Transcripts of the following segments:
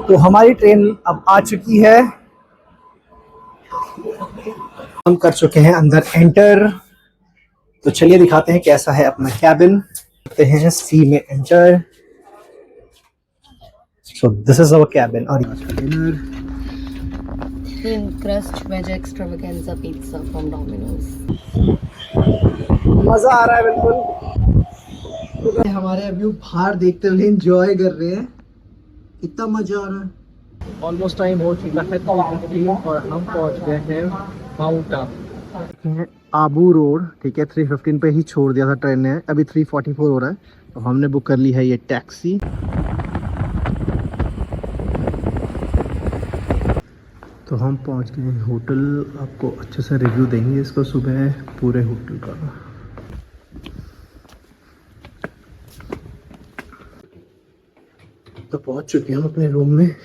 तो हमारी ट्रेन अब आ चुकी है, हम कर चुके हैं अंदर एंटर। तो चलिए दिखाते हैं कैसा है अपना कैबिन। करते हैं सी में enter. So this is our cabin और dinner. Thin crust veg extravaganza pizza from Domino's. मजा आ रहा है बिल्कुल। हमारे व्यू बाहर देखते हुए एंजॉय कर रहे हैं, इतना मजा आ रहा है। ऑलमोस्ट टाइम हो चुका है 3:15 और हम पहुंच गए हैं माउंट आबू। आबू रोड, ठीक है, 3:15 पे ही छोड़ दिया था ट्रेन ने, अभी 3:44 हो रहा है। तो हमने बुक कर ली है ये टैक्सी। तो हम पहुंच गए हैं होटल। आपको अच्छे से रिव्यू देंगे इसको सुबह पूरे होटल का। तो पहुंच चुके हैं हम अपने रूम में।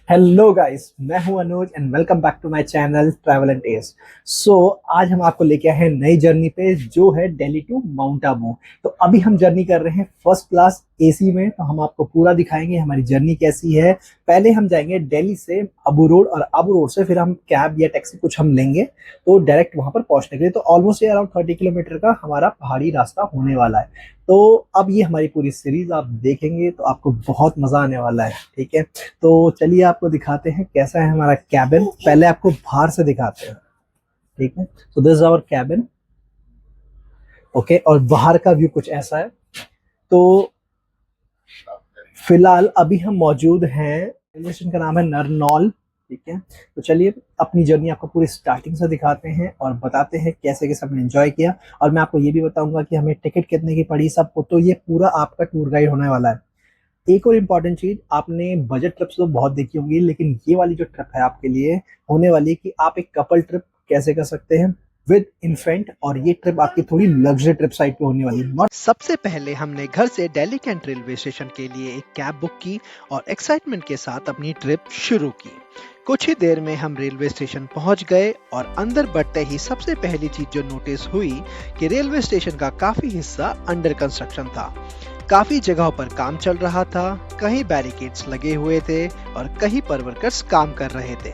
हेलो गाइस, मैं हूं Anuj and welcome back to my channel travel and taste. So आज हम आपको लेके आए हैं नई जर्नी पे, जो है दिल्ली टू माउंट आबू। तो अभी हम जर्नी कर रहे हैं फर्स्ट क्लास एसी में। तो हम आपको पूरा दिखाएंगे हमारी जर्नी कैसी है। पहले हम जाएंगे दिल्ली से अबू रोड और अबू रोड से फिर हम कैब या टैक्सी कुछ हम लेंगे तो डायरेक्ट वहां पर पहुंचने के लिए। तो ऑलमोस्ट ये अराउंड 30 किलोमीटर का हमारा पहाड़ी रास्ता होने वाला है। तो अब ये हमारी पूरी सीरीज आप देखेंगे तो आपको बहुत मजा आने वाला है, ठीक है। तो चलिए आपको दिखाते हैं कैसा है हमारा कैबिन। पहले आपको बाहर से दिखाते हैं, ठीक है। तो this is our cabin, okay. और बाहर का व्यू कुछ ऐसा है। तो फिलहाल अभी हम मौजूद हैं, रेलवे स्टेशन का नाम है नरनौल, ठीक है। तो चलिए अपनी जर्नी आपको पूरी स्टार्टिंग से दिखाते हैं और बताते हैं कैसे कैसे हमने एंजॉय किया। और मैं आपको ये भी बताऊंगा कि हमें टिकट कितने की पड़ी सबको। तो ये पूरा आपका टूर गाइड होने वाला है। एक और इम्पॉर्टेंट चीज, आपने बजट ट्रिप्स तो बहुत देखी होंगी, लेकिन ये वाली जो ट्रिप है आपके लिए होने वाली है कि आप एक कपल ट्रिप कैसे कर सकते हैं विद इन्फेंट। और ये ट्रिप आपकी थोड़ी लग्जरी ट्रिप साइड पे होने वाली है। सबसे पहले हमने घर से दिल्ली कैंट रेलवे स्टेशन के लिए एक कैब बुक की और एक्साइटमेंट के साथ अपनी ट्रिप शुरू की। कुछ ही देर में हम रेलवे स्टेशन पहुंच गए और अंदर बढ़ते ही सबसे पहली चीज जो नोटिस हुई कि रेलवे स्टेशन का काफी हिस्सा अंडर कंस्ट्रक्शन था। काफी जगहों पर काम चल रहा था, कहीं बैरिकेड्स लगे हुए थे और कहीं पर वर्कर्स काम कर रहे थे।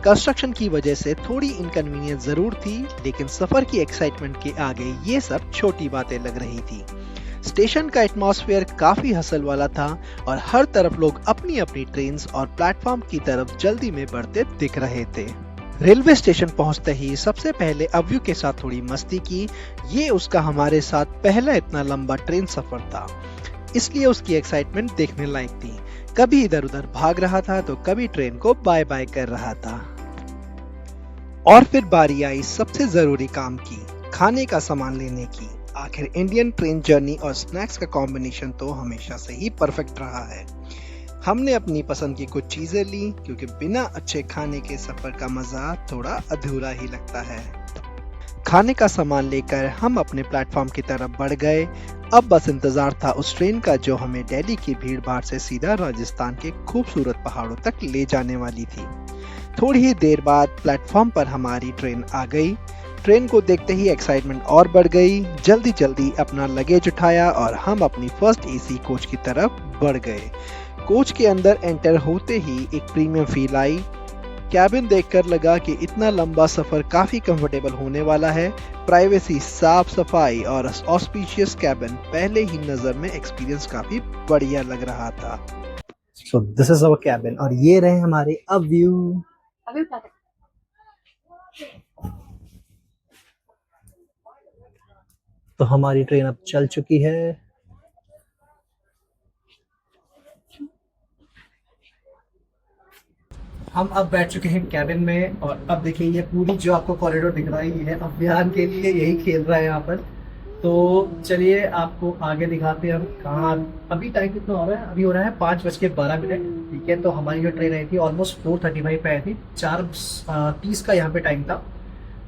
कंस्ट्रक्शन की वजह से थोड़ी इनकन्वीनियंस जरूर थी, लेकिन सफर की एक्साइटमेंट के आगे ये सब छोटी बातें लग रही थी। स्टेशन का एटमॉस्फेयर काफी हसल वाला था और हर तरफ लोग अपनी अपनी ट्रेन्स और प्लेटफॉर्म की तरफ जल्दी में बढ़ते दिख रहे थे। रेलवे स्टेशन पहुंचते ही सबसे पहले अव्यू के साथ थोड़ी मस्ती की। ये उसका हमारे साथ पहला इतना लंबा ट्रेन सफर था, इसलिए उसकी एक्साइटमेंट देखने लायक थी। कभी इधर उधर भाग रहा था तो कभी ट्रेन को बाय बाय कर रहा था। और फिर बारी आई सबसे जरूरी काम की, खाने का सामान लेने की। आखिर इंडियन ट्रेन जर्नी और स्नैक्स का कॉम्बिनेशन तो हमेशा से ही परफेक्ट रहा है। हमने अपनी पसंद की कुछ चीजें ली, क्योंकि बिना अच्छे खाने के सफर का मजा थोड़ा अधूरा ही लगता है। खाने का सामान लेकर हम अपने प्लेटफॉर्म की तरफ बढ़ गए। अब बस इंतजार था उस ट्रेन का जो हमें दिल्ली की भीड़ भाड़ से सीधा राजस्थान के खूबसूरत पहाड़ों तक ले जाने वाली थी। थोड़ी ही देर बाद प्लेटफॉर्म पर हमारी ट्रेन आ गई। ट्रेन को देखते ही एक्साइटमेंट और बढ़ गई। जल्दी जल्दी अपना लगेज उठाया और हम अपनी फर्स्ट एसी कोच की तरफ बढ़ गए। कोच के अंदर एंटर होते ही एक प्रीमियम फील आई। कैबिन देखकर लगा कि इतना लंबा सफर काफी कंफर्टेबल होने वाला है। प्राइवेसी, साफ सफाई और ऑस्पिशियस कैबिन पहले ही नजर में एक्सपीरियंस काफी बढ़िया लग रहा था। So this is our cabin और ये रहे हमारे अब व्यू। तो हमारी ट्रेन अब चल चुकी है। हम अब बैठ चुके हैं कैबिन में और अब देखिए ये पूरी जो आपको कॉरिडोर दिख रहा है, ये है अभियान के लिए यही खेल रहा है यहाँ पर। तो चलिए आपको आगे दिखाते हैं हम कहाँ। अभी टाइम कितना हो रहा है? अभी हो रहा है 5:12, ठीक है। तो हमारी जो ट्रेन आई थी ऑलमोस्ट 4:35 पे आई थी, 4:30 का यहाँ पे टाइम था।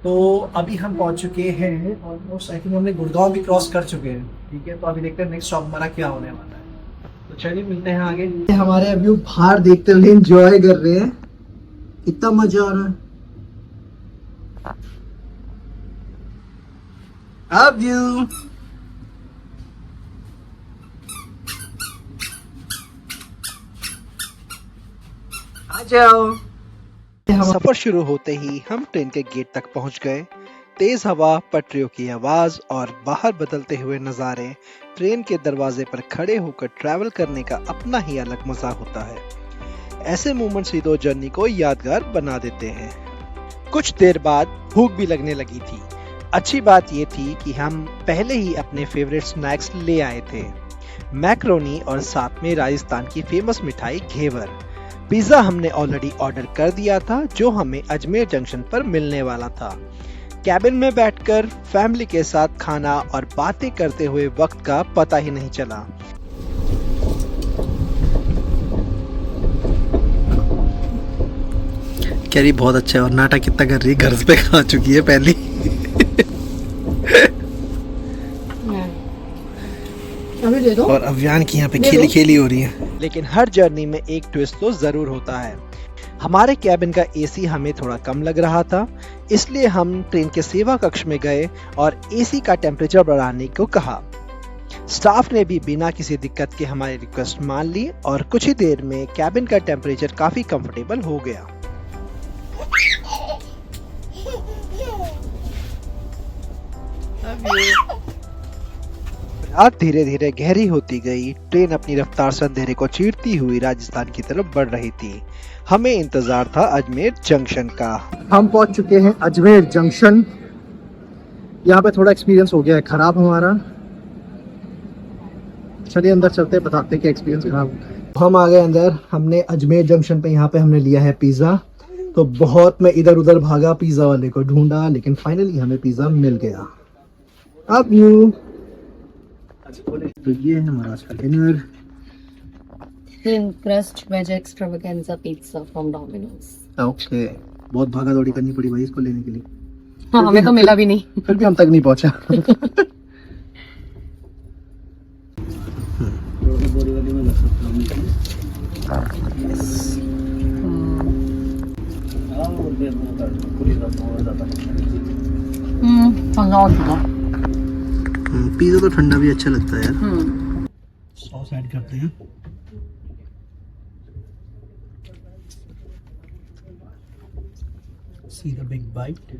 तो अभी हम पहुंच चुके हैं ऑलमोस्ट, आई थिंक हमने गुड़गांव भी क्रॉस कर चुके हैं, ठीक है। तो अभी देखते हैं नेक्स्ट स्टॉप हमारा क्या होने वाला है। तो चलिए मिलते हैं आगे। हमारे व्यू बाहर देखते हुए एंजॉय कर रहे हैं, इतना मजा आ रहा है। अब व्यू आ जाओ। सफर शुरू होते ही हम ट्रेन के गेट तक पहुंच गए। तेज हवा, पटरियों की आवाज और बाहर बदलते हुए नज़ारे, ट्रेन के दरवाजे पर खड़े होकर ट्रैवल करने का अपना ही अलग मजा होता है। ऐसे मोमेंट्स ही तो जर्नी को यादगार बना देते हैं। कुछ देर बाद भूख भी लगने लगी थी। अच्छी बात ये थी कि हम पहले ही अपने फेवरेट स्नैक्स ले आए थे, मैक्रोनी और साथ में राजस्थान की फेमस मिठाई घेवर। पिज्जा हमने ऑलरेडी ऑर्डर कर दिया था, जो हमें अजमेर जंक्शन पर मिलने वाला था। कैबिन में बैठकर फैमिली के साथ खाना और बातें करते हुए वक्त का पता ही नहीं चला। कह रही बहुत अच्छा है और नाटक कितना कर रही है, घर पे खा चुकी है पहली। अभी दे दो। और अभियान की यहाँ पे खेली खेली हो रही है। लेकिन हर जर्नी में एक ट्विस्ट तो जरूर होता है। हमारे कैबिन का एसी हमें थोड़ा कम लग रहा था, इसलिए हम ट्रेन के सेवा कक्ष में गए और एसी का टेम्परेचर बढ़ाने को कहा। स्टाफ ने भी बिना किसी दिक्कत के हमारी रिक्वेस्ट मान ली और कुछ ही देर में कैबिन का टेम्परेचर काफी कंफर्टेबल हो गया। रात धीरे धीरे गहरी होती गई। ट्रेन अपनी रफ्तार से अंधेरे को चीरती हुई राजस्थान की तरफ बढ़ रही थी। हमें इंतजार था अजमेर जंक्शन का। हम पहुंच चुके हैं अजमेर जंक्शन। यहाँ पे थोड़ा एक्सपीरियंस हो गया है खराब हमारा। चलिए अंदर चलते हैं, बताते हैं कि एक्सपीरियंस खराब हो गया। हम आ गए अंदर। हमने अजमेर जंक्शन पे यहाँ पे हमने लिया है पिज़्ज़ा। तो बहुत मैं इधर उधर भागा, पिज़्ज़ा वाले को ढूंढा, लेकिन फाइनली हमें पिज़्ज़ा मिल गया। अब यू तो ये है हमारा आज का dinner. Thin crust veg extravaganza pizza from Domino's. Okay, बहुत भागा दौड़ी करनी पड़ी भाई इसको लेने के लिए। हाँ, हमें तो मिला भी नहीं। फिर भी हम तक नहीं पहुंचा। पिज़्ज़ा तो ठंडा भी अच्छा लगता है यार। सॉस ऐड करते हैं। See the big bite.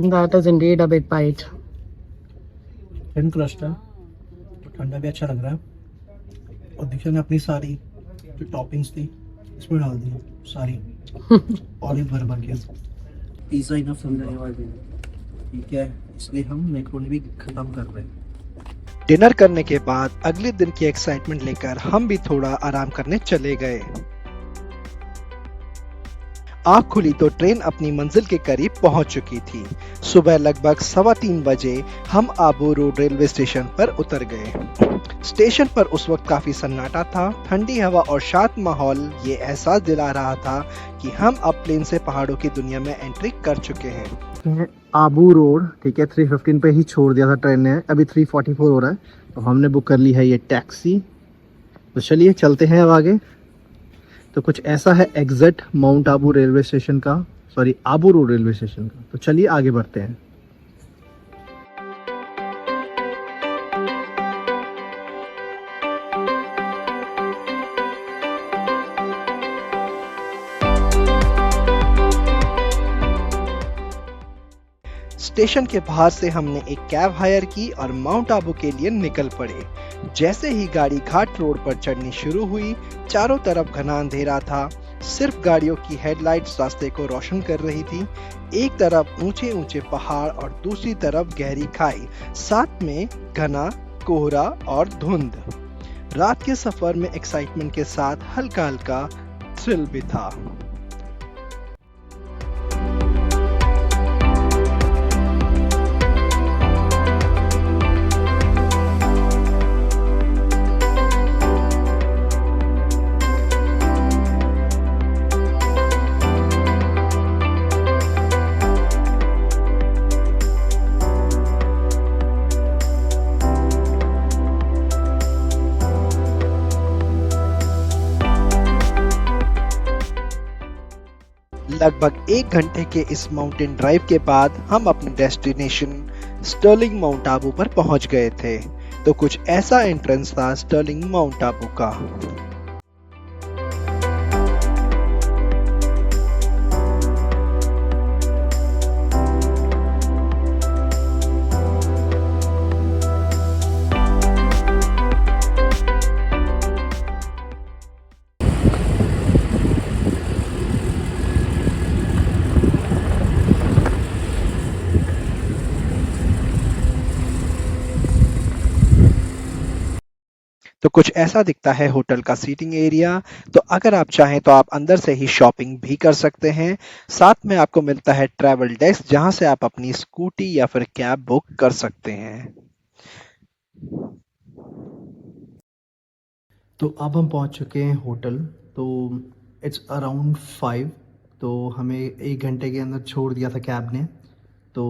That is indeed a big bite. Thin crust है तो ठंडा भी अच्छा लग रहा है। और देखिए मैंने अपनी सारी जो टॉपिंग्स थी इसमें डाल दी सारी, ऑलिव भर भर के। पिज़्ज़ा इनफ समझने वाले, ठीक है, इसलिए हम मैक्रोनी भी खत्म कर रहे हैं। डिनर करने के बाद अगले दिन की एक्साइटमेंट लेकर हम भी थोड़ा आराम करने चले गए। आँख खुली तो ट्रेन अपनी मंजिल के करीब पहुंच चुकी थी। सुबह लगभग 3:15 बजे हम आबू रोड रेलवे स्टेशन पर उतर गए। स्टेशन पर उस वक्त काफी सन्नाटा था। ठंडी हवा और शांत माहौल ये एहसास दिला रहा था कि हम अब प्लेन से पहाड़ों की दुनिया में एंट्री कर चुके हैं। आबू रोड, ठीक है, 3:15 पे ही छोड़ दिया था ट्रेन ने। अभी 3:44 हो रहा है तो हमने बुक कर ली है ये टैक्सी। तो चलिए चलते हैं अब आगे। तो कुछ ऐसा है exit mount Abu railway station का, sorry Abu road railway station का। तो चलिए आगे बढ़ते हैं। स्टेशन के बाहर से हमने एक कैब हायर की और माउंट आबू के लिए निकल पड़े। जैसे ही गाड़ी घाट रोड पर चढ़नी शुरू हुई, चारों तरफ घना अंधेरा था। सिर्फ गाड़ियों की हेडलाइट्स रास्ते को रोशन कर रही थी। एक तरफ ऊंचे ऊंचे पहाड़ और दूसरी तरफ गहरी खाई, साथ में घना कोहरा और धुंध। रात के सफर में एक्साइटमेंट के साथ हल्का हल्का थ्रिल भी था। लगभग 1 घंटे के इस माउंटेन ड्राइव के बाद हम अपने डेस्टिनेशन स्टर्लिंग माउंट आबू पर पहुंच गए थे। तो कुछ ऐसा एंट्रेंस था स्टर्लिंग माउंट आबू का। तो कुछ ऐसा दिखता है होटल का सीटिंग एरिया। तो अगर आप चाहें तो आप अंदर से ही शॉपिंग भी कर सकते हैं। साथ में आपको मिलता है ट्रैवल डेस्क, जहां से आप अपनी स्कूटी या फिर कैब बुक कर सकते हैं। तो अब हम पहुंच चुके हैं होटल। तो इट्स अराउंड 5। तो हमें 1 घंटे के अंदर छोड़ दिया था कैब ने। तो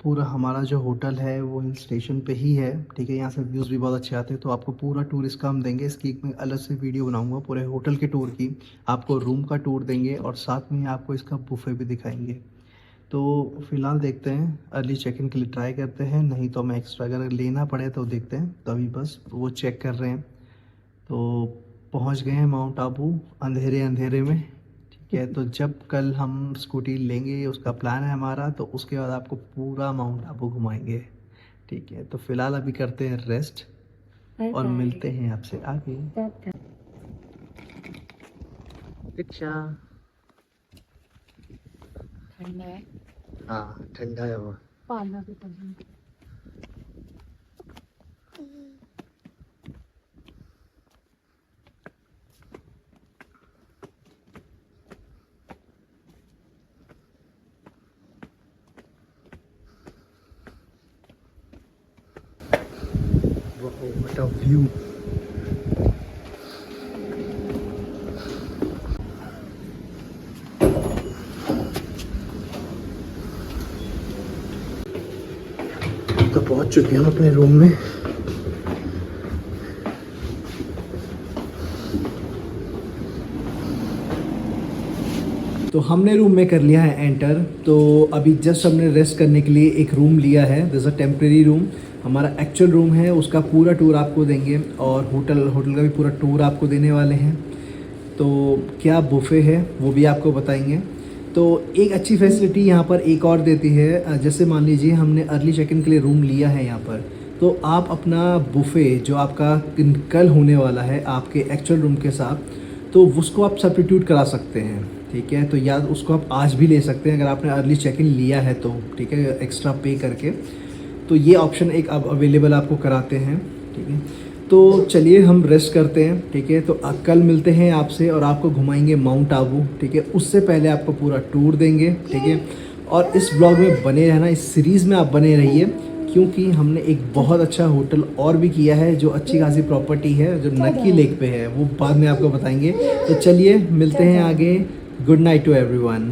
पूरा हमारा जो होटल है वो हिल स्टेशन पे ही है, ठीक है। यहाँ से व्यूज़ भी बहुत अच्छे आते हैं। तो आपको पूरा टूर इसका हम देंगे। इसकी एक मैं अलग से वीडियो बनाऊंगा पूरे होटल के टूर की। आपको रूम का टूर देंगे और साथ में ही आपको इसका बुफे भी दिखाएंगे। तो फ़िलहाल देखते हैं, अर्ली चेक इन के लिए ट्राई करते हैं, नहीं तो हमें एक्स्ट्रा अगर लेना पड़े तो देखते हैं। तो अभी बस वो चेक कर रहे हैं। तो पहुंच गए हैं माउंट आबू अंधेरे अंधेरे में, ठीक है। तो जब कल हम स्कूटी लेंगे, उसका प्लान है हमारा, तो उसके बाद आपको पूरा माउंट आबू घुमाएंगे, ठीक है। तो फिलहाल अभी करते हैं रेस्ट और मिलते हैं आपसे आगे। ठंडा है। हाँ ठंडा है वो। पाला भी पसंद। What a view! तो पहुंच चुके हैं हम अपने रूम में। तो हमने रूम में कर लिया है एंटर। तो अभी जस्ट हमने रेस्ट करने के लिए एक रूम लिया है। This a temporary room. हमारा एक्चुअल रूम है, उसका पूरा टूर आपको देंगे और होटल का भी पूरा टूर आपको देने वाले हैं। तो क्या बुफे है वो भी आपको बताएंगे। तो एक अच्छी फैसिलिटी यहाँ पर एक और देती है, जैसे मान लीजिए हमने अर्ली चेक इन के लिए रूम लिया है यहाँ पर, तो आप अपना बुफे जो आपका कल होने वाला है आपके एक्चुअल रूम के साथ, तो उसको आप सब्स्टिट्यूट करा सकते हैं, ठीक है। तो या उसको आप आज भी ले सकते हैं अगर आपने अर्ली चेक इन लिया है तो, ठीक है, एक्स्ट्रा पे करके। तो ये ऑप्शन एक अब अवेलेबल आपको कराते हैं, ठीक है। तो चलिए हम रेस्ट करते हैं, ठीक है। तो कल मिलते हैं आपसे और आपको घुमाएंगे माउंट आबू, ठीक है। उससे पहले आपको पूरा टूर देंगे, ठीक है। और इस ब्लॉग में बने रहना, इस सीरीज़ में आप बने रहिए, क्योंकि हमने एक बहुत अच्छा होटल और भी किया है जो अच्छी खासी प्रॉपर्टी है, जो नक्की लेक पे है, वो बाद में आपको बताएंगे। तो चलिए मिलते हैं आगे। Good night to everyone.